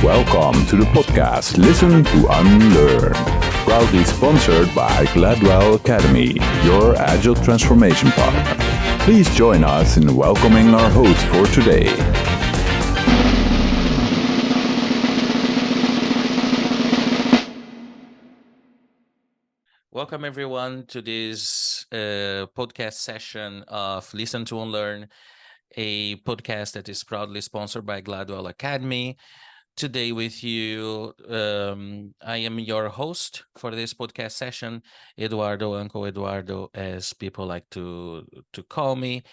Welcome to the podcast Listen to Unlearn, proudly sponsored by Gladwell Academy, your Agile transformation partner. Please join us in welcoming our host for today. Welcome everyone to this podcast session of Listen to Unlearn, a podcast that is proudly sponsored by Gladwell Academy. Today with you, I am your host for this podcast session, Eduardo, Uncle Eduardo, as people like to call me.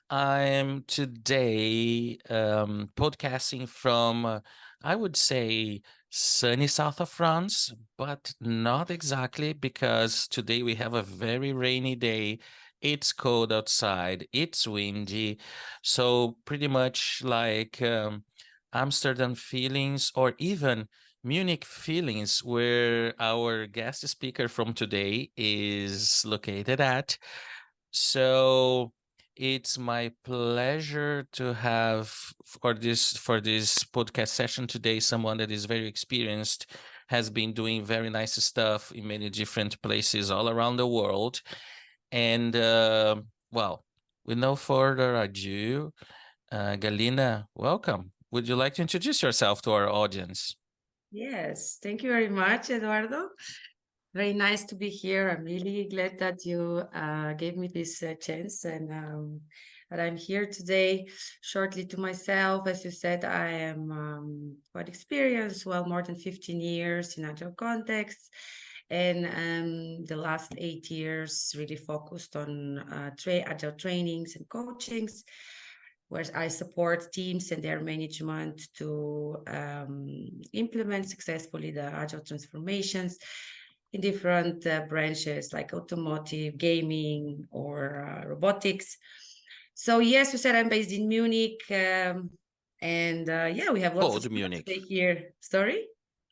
I am today podcasting from, I would say, sunny south of France, but not exactly because today we have a very rainy day. It's cold outside, it's windy. So, pretty much like Amsterdam feelings or even Munich feelings, where our guest speaker from today is located at. So, it's my pleasure to have for this podcast session today someone that is very experienced, has been doing very nice stuff in many different places all around the world. And well, with no further ado, Galina, welcome. Would you like to introduce yourself to our audience? Yes, thank you very much, Eduardo. Very nice to be here. I'm really glad that you gave me this chance and that I'm here today. Shortly to myself, as you said, I am quite experienced, well, more than 15 years in agile contexts. And the last 8 years really focused on agile trainings and coachings, where I support teams and their management to implement successfully the agile transformations in different branches like automotive, gaming, or robotics. So yes, you said I'm based in Munich, and yeah, we have lots of Cold Munich. today here. Sorry?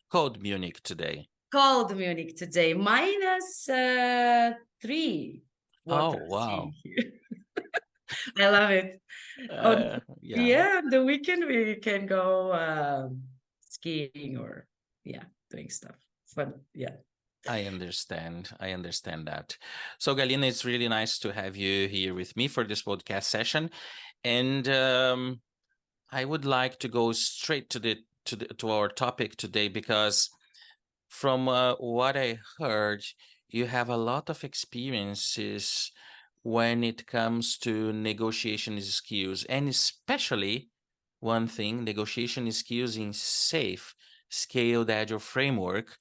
Cold Munich today. Cold Munich today, -3. Oh, What I'm wow. seeing here. I love it. Yeah. Yeah, on the weekend we can go skiing or doing stuff. Fun. Yeah. I understand. I understand that. So, Galina, it's really nice to have you here with me for this podcast session, and I would like to go straight to our topic today because, from what I heard, you have a lot of experiences when it comes to negotiation skills, and especially one thing, negotiation skills in safe, scaled agile framework.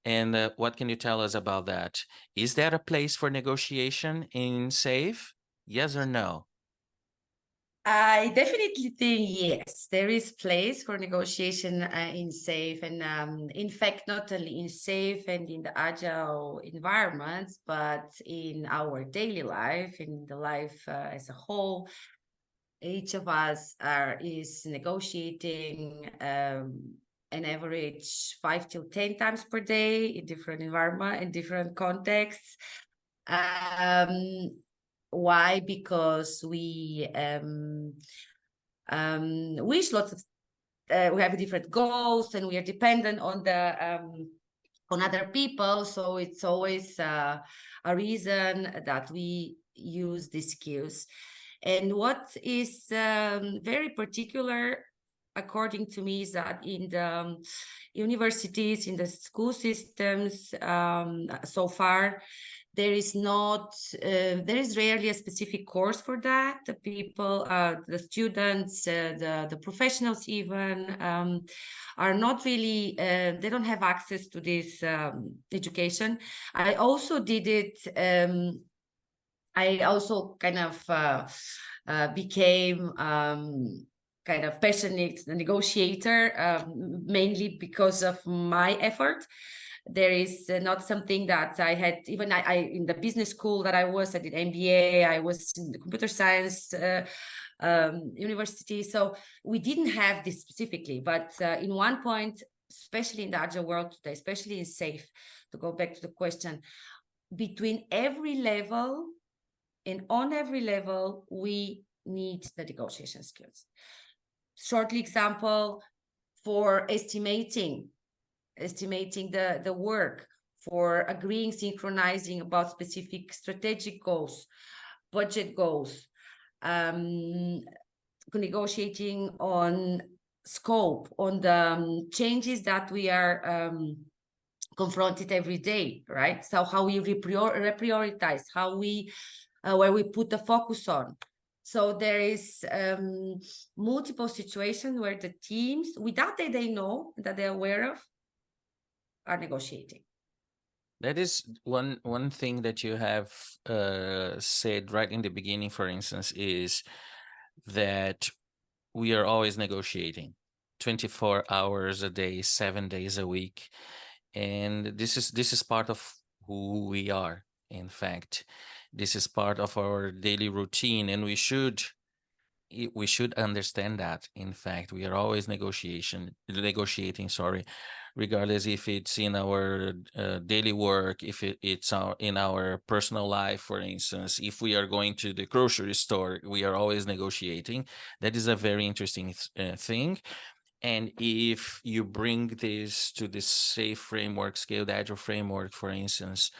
And what can you tell us about that? Is there a place for negotiation in SAFe? Yes or no? I definitely think yes, there is place for negotiation in SAFe, and in fact, not only in SAFe and in the agile environments, but in our daily life, in the life as a whole. Each of us is negotiating an average 5 till 10 times per day in different environment, in different contexts. Why? Because we wish lots of we have different goals and we are dependent on the on other people, so it's always a reason that we use these skills. And what is very particular, according to me, is that in the universities, in the school systems, so far, there is rarely a specific course for that. The people, the students, the professionals even are not really, they don't have access to this education. I also did it. I also kind of became kind of passionate negotiator, mainly because of my effort. There is not something that I had, even I in the business school that I did MBA, I was in the computer science university. So we didn't have this specifically, but in one point, especially in the agile world today, especially in SAFe, to go back to the question, between every level and on every level, we need the negotiation skills. Shortly example, for estimating the work, for agreeing, synchronizing about specific strategic goals, budget goals, negotiating on scope, on the changes that we are confronted every day, right? So how we reprioritize, how we where we put the focus on. So there is multiple situations where the teams, without that they know, that they're aware of, are negotiating. That is one thing that you have said right in the beginning, for instance, is that we are always negotiating 24 hours a day, 7 days a week. And this is part of who we are. In fact, this is part of our daily routine, and we should understand that. In fact, we are always negotiating, sorry, regardless if it's in our daily work, if it's in our personal life. For instance, if we are going to the grocery store, we are always negotiating. That is a very interesting thing. And if you bring this to the SAFe framework, scaled agile framework, for instance,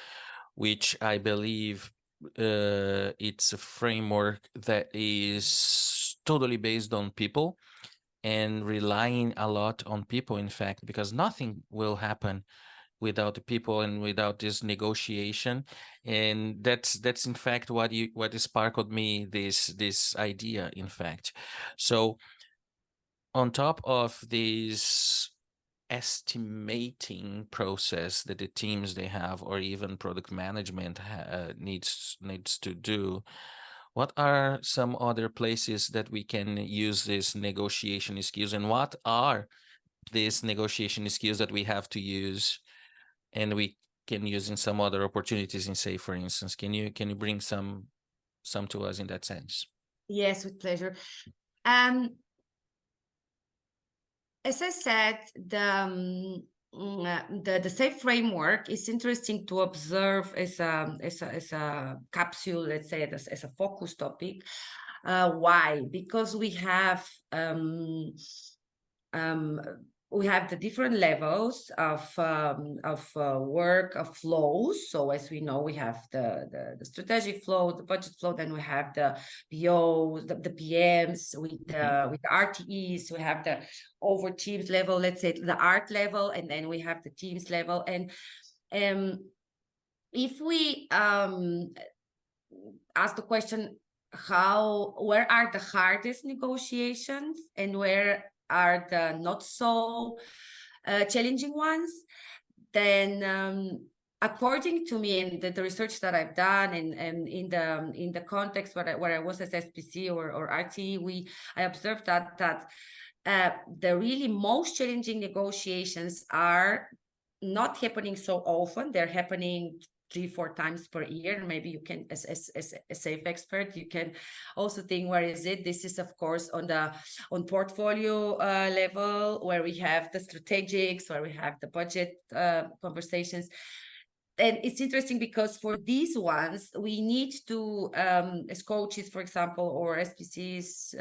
which I believe it's a framework that is totally based on people and relying a lot on people, in fact, because nothing will happen without the people and without this negotiation. And that's in fact what sparkled me this idea, in fact. So on top of this estimating process that the teams they have, or even product management needs to do, what are some other places that we can use this negotiation skills, and what are these negotiation skills that we have to use and we can use in some other opportunities in SAFe, for instance? Can you bring some to us in that sense? Yes, with pleasure. As I said, the SAFe framework is interesting to observe as a capsule, let's say, as a focus topic. Why? Because we have the different levels of work, of flows. So as we know, we have the strategic flow, the budget flow, then we have the POs, the PMs with the RTEs, we have the over teams level, let's say the art level, and then we have the teams level. And if we ask the question, where are the hardest negotiations and where are the not so challenging ones, then according to me and the research that I've done, and in the context where I was as SPC or RTE, I observed that the really most challenging negotiations are not happening so often. They're happening 3-4 times per year. Maybe you can, as a SAFe expert, you can also think, where is it? This is of course on portfolio level, where we have the strategics, where we have the budget conversations. And it's interesting because for these ones, we need to, as coaches, for example, or SPCs,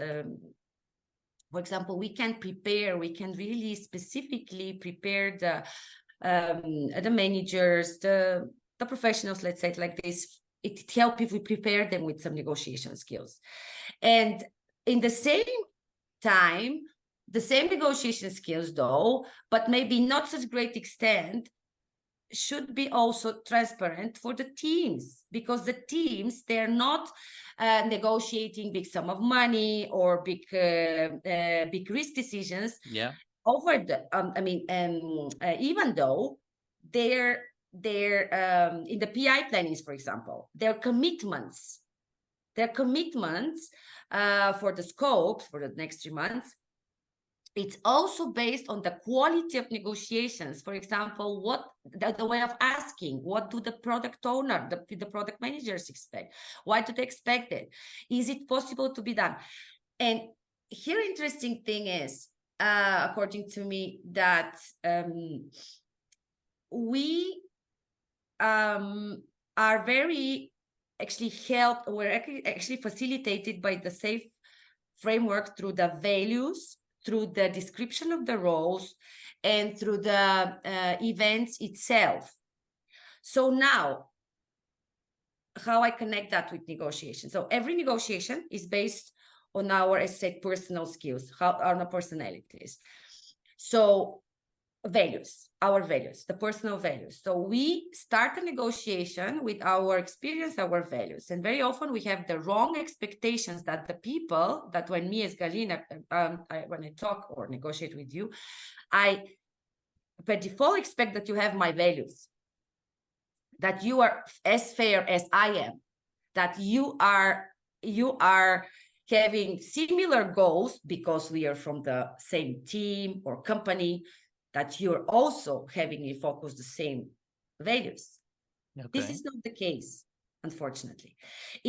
for example, we can really specifically prepare the managers, the professionals, let's say it like this. It helps if we prepare them with some negotiation skills. And in the same time, the same negotiation skills though, but maybe not such great extent, should be also transparent for the teams, because the teams, they're not negotiating big sum of money or big risk decisions. Yeah. Over the even though they're in the PI plannings, for example, their commitments for the scope for the next 3 months, it's also based on the quality of negotiations. For example, what the way of asking, what do the product owner, the product managers expect? Why do they expect it? Is it possible to be done? And here, interesting thing is, according to me, that we are very we're actually facilitated by the SAFe framework through the values, through the description of the roles and through the events itself. So now, how I connect that with negotiation. So every negotiation is based on our, as said, personal skills, on our personalities. So values, our values, the personal values. So we start a negotiation with our experience, our values. And very often we have the wrong expectations that the people, that when me as Galina, when I talk or negotiate with you, I by default expect that you have my values, that you are as fair as I am, that you are having similar goals because we are from the same team or company, that you're also having a focus the same values. Okay. This is not the case, unfortunately.